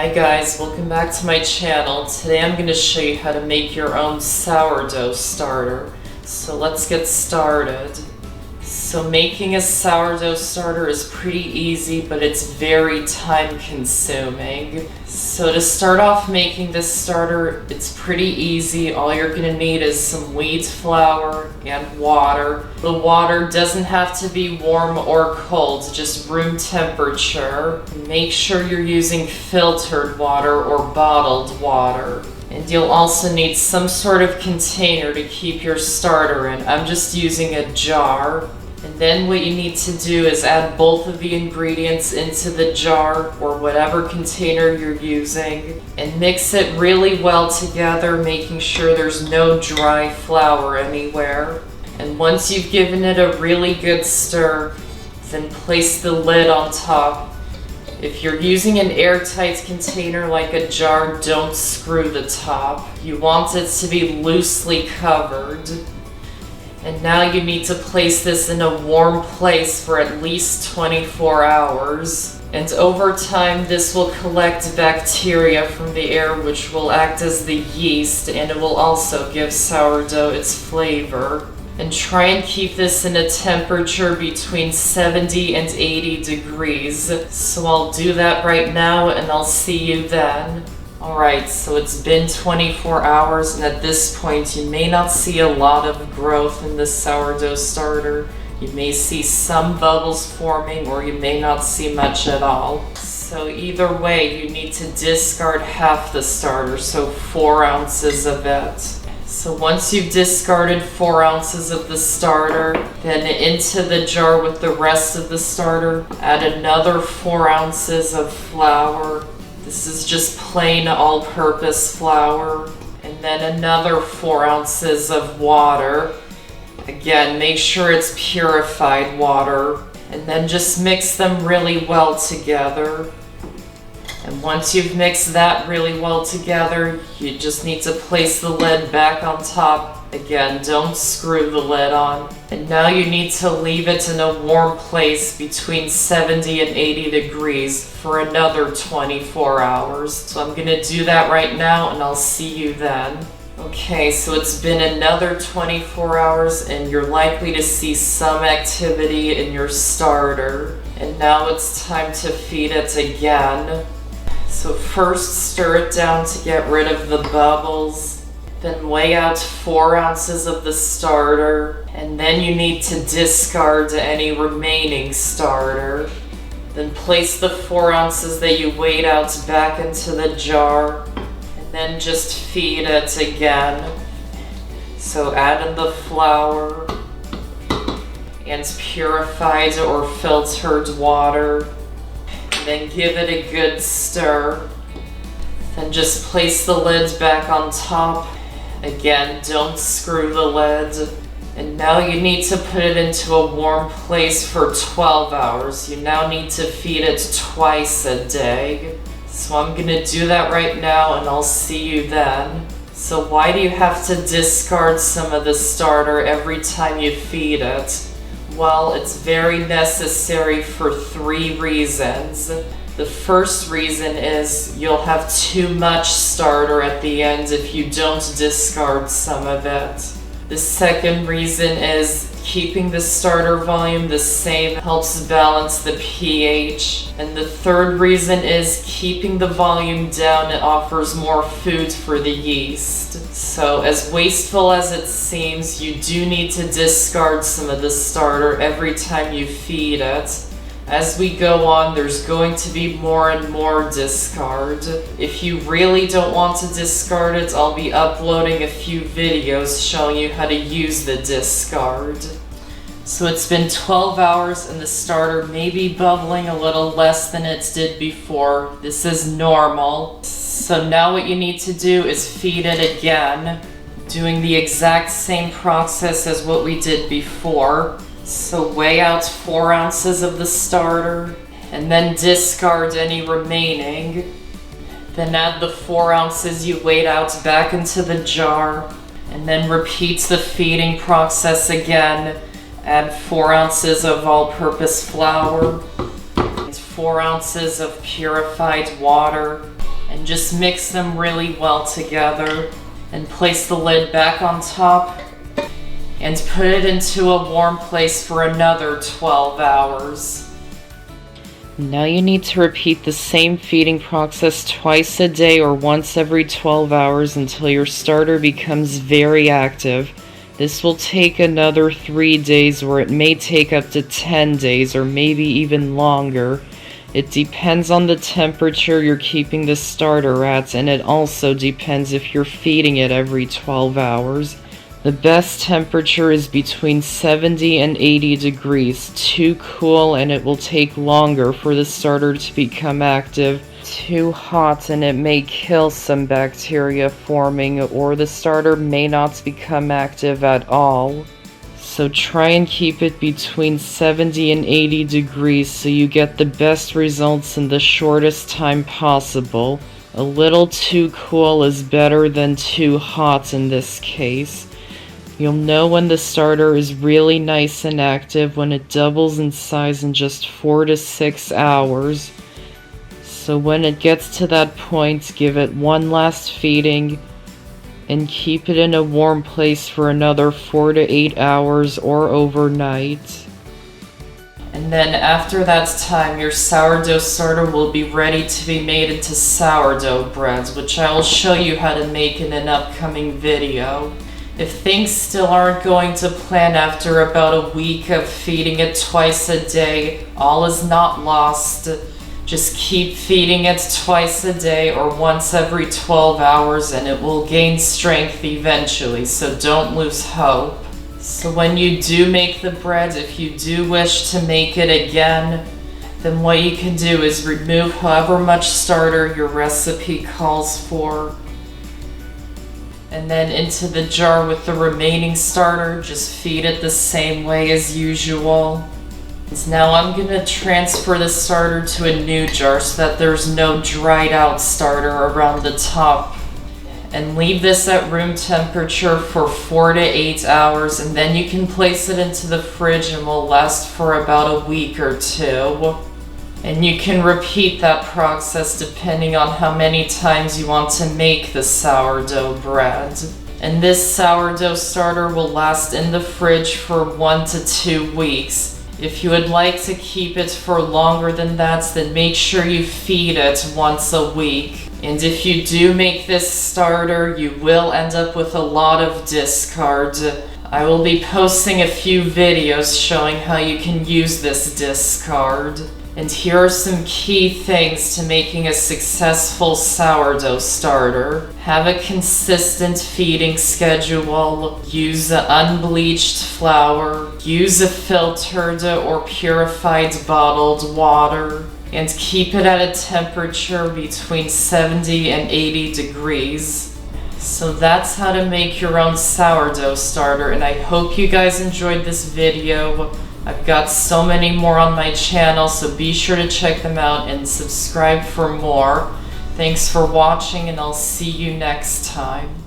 Hi guys, welcome back to my channel. Today I'm going to show you how to make your own sourdough starter. So let's get started. So making a sourdough starter is pretty easy, but it's very time consuming. So to start off making this starter, it's pretty easy. All you're going to need is some wheat flour and water. The water doesn't have to be warm or cold, just room temperature. Make sure you're using filtered water or bottled water. And you'll also need some sort of container to keep your starter in. I'm just using a jar. And then what you need to do is add both of the ingredients into the jar or whatever container you're using and mix it really well together, making sure there's no dry flour anywhere. And once you've given it a really good stir, then place the lid on top. If you're using an airtight container like a jar, don't screw the top. You want it to be loosely covered. And now you need to place this in a warm place for at least 24 hours. And over time, this will collect bacteria from the air, which will act as the yeast, and it will also give sourdough its flavor. And try and keep this in a temperature between 70 and 80 degrees. So I'll do that right now, and I'll see you then. Alright, so it's been 24 hours, and at this point you may not see a lot of growth in the sourdough starter. You may see some bubbles forming, or you may not see much at all. So either way, you need to discard half the starter, so 4 ounces of it. So once you've discarded 4 ounces of the starter, then into the jar with the rest of the starter, add another 4 ounces of flour. This is just plain all-purpose flour. And then another 4 ounces of water. Again, make sure it's purified water. And then just mix them really well together. And once you've mixed that really well together, you just need to place the lid back on top. Again, don't screw the lid on. And now you need to leave it in a warm place between 70 and 80 degrees for another 24 hours. So I'm gonna do that right now, and I'll see you then. Okay, so it's been another 24 hours, and you're likely to see some activity in your starter. And now it's time to feed it again. So first stir it down to get rid of the bubbles. Then weigh out 4 ounces of the starter, and then you need to discard any remaining starter. Then place the 4 ounces that you weighed out back into the jar, and then just feed it again. So add in the flour and purified or filtered water, and then give it a good stir. Then just place the lid back on top. Again, don't screw the lid. And now you need to put it into a warm place for 12 hours. You now need to feed it twice a day. So I'm gonna do that right now, and I'll see you then. So why do you have to discard some of the starter every time you feed it? Well, it's very necessary for 3 reasons. The first reason is you'll have too much starter at the end if you don't discard some of it. The second reason is keeping the starter volume the same helps balance the pH. And the third reason is keeping the volume down. It offers more food for the yeast. So as wasteful as it seems, you do need to discard some of the starter every time you feed it. As we go on, there's going to be more and more discard. If you really don't want to discard it, I'll be uploading a few videos showing you how to use the discard. So it's been 12 hours and the starter may be bubbling a little less than it did before. This is normal. So now what you need to do is feed it again, doing the exact same process as what we did before. So weigh out 4 ounces of the starter, and then discard any remaining. Then add the 4 ounces you weighed out back into the jar, and then repeat the feeding process again. Add 4 ounces of all-purpose flour, and 4 ounces of purified water, and just mix them really well together and place the lid back on top and put it into a warm place for another 12 hours. Now you need to repeat the same feeding process twice a day or once every 12 hours until your starter becomes very active. This will take another 3 days, or it may take up to 10 days or maybe even longer. It depends on the temperature you're keeping the starter at, and it also depends if you're feeding it every 12 hours. The best temperature is between 70 and 80 degrees. Too cool and it will take longer for the starter to become active. Too hot and it may kill some bacteria forming, or the starter may not become active at all. So try and keep it between 70 and 80 degrees so you get the best results in the shortest time possible. A little too cool is better than too hot in this case. You'll know when the starter is really nice and active when it doubles in size in just 4 to 6 hours. So when it gets to that point, give it one last feeding and keep it in a warm place for another 4 to 8 hours or overnight. And then after that time, your sourdough starter will be ready to be made into sourdough breads, which I will show you how to make in an upcoming video. If things still aren't going to plan after about a week of feeding it twice a day, all is not lost. Just keep feeding it twice a day or once every 12 hours and it will gain strength eventually, so don't lose hope. So when you do make the bread, if you do wish to make it again, then what you can do is remove however much starter your recipe calls for, and then into the jar with the remaining starter, just feed it the same way as usual. And now I'm going to transfer the starter to a new jar so that there's no dried out starter around the top. And leave this at room temperature for 4 to 8 hours, and then you can place it into the fridge and will last for about a week or 2. And you can repeat that process depending on how many times you want to make the sourdough bread. And this sourdough starter will last in the fridge for 1 to 2 weeks. If you would like to keep it for longer than that, then make sure you feed it once a week. And if you do make this starter, you will end up with a lot of discard. I will be posting a few videos showing how you can use this discard. And here are some key things to making a successful sourdough starter. Have a consistent feeding schedule. Use unbleached flour. Use a filtered or purified bottled water. And keep it at a temperature between 70 and 80 degrees. So that's how to make your own sourdough starter, and I hope you guys enjoyed this video. I've got so many more on my channel, so be sure to check them out and subscribe for more. Thanks for watching, and I'll see you next time.